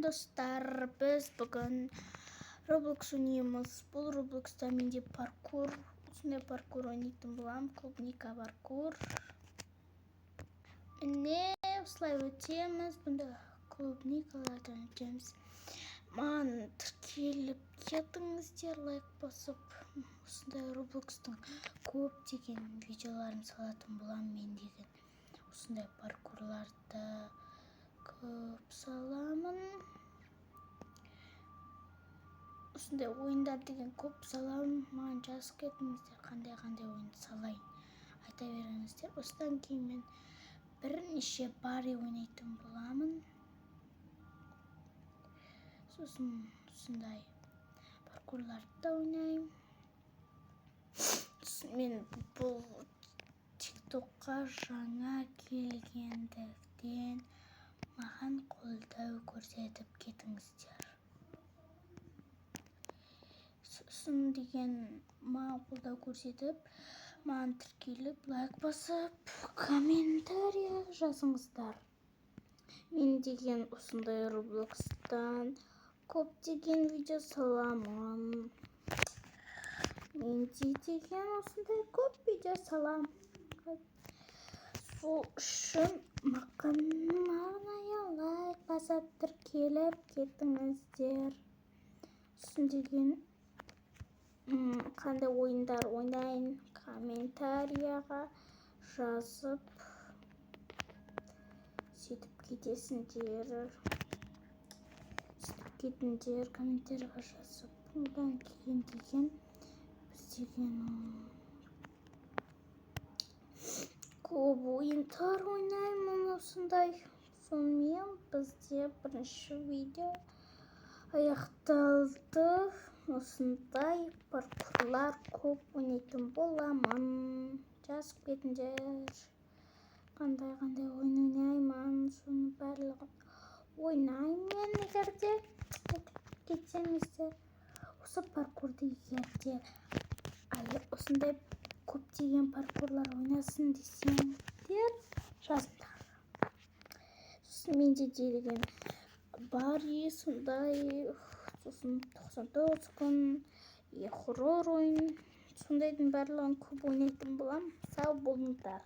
Салам достар, біз бүгін Roblox ойнаймыз. Бұл Roblox'та менде паркур, осындай паркур ойнайтын боламын, клубника паркур. Міне осылай өтеміз, бұнда клубникалардан өтеміз. Маған тіркеліп кетіңіздер, лайк басып, осындай Roblox'тың көптеген видеоларын салатын боламын мен деген. Осындай паркурларды көп саламын. Осындай ойындар деген көп саламын. Маған жазып кетіңіздер, қандай ойынды салайын. Айта беріңіздер. Осыдан кейін мен бірнеше бари ойнайтын боламын. Сосын осындай паркурларды да ойнаймын. Мен бұл TikTokқа жаңа келгендіктен маған қолдау көрсетіп кетіңіздер. Сосын деген маған қолдау көрсетіп, маған тіркеліп, лайк басып, комментария жазыңыздар. Мен деген осындай Roblox'тан көптеген видео саламын. Менде деген осындай көп видео саламын. Сол үшін маған лайк басып тіркеліп кетіңіздер. Сосын деген қандай ойындар ойнайын, комментарияға жазып сөйтіп кетесіңдер. Сөйтіп кетіңдер, комментарияға жазып. Одан кейін деген біз деген көп ойындар ойнаймын осындай. Сонымен бізде бірінші видео аяқталды. Осындай паркурлар көп ойнайтын боламын. Жазып кетіңдер. Қандай ойын ойнаймын, соны барлығын ойнаймын. Егерде кетсеңіздер, осы паркурды егерде осындай көптеген паркурлар ойнасын десеңдер, жазыңдар. Сосын менде деген бари сондай, сосын 99 күн, хоррор ойын, сондайдың барлығын көп ойнайтын боламын. Сау болыңдар.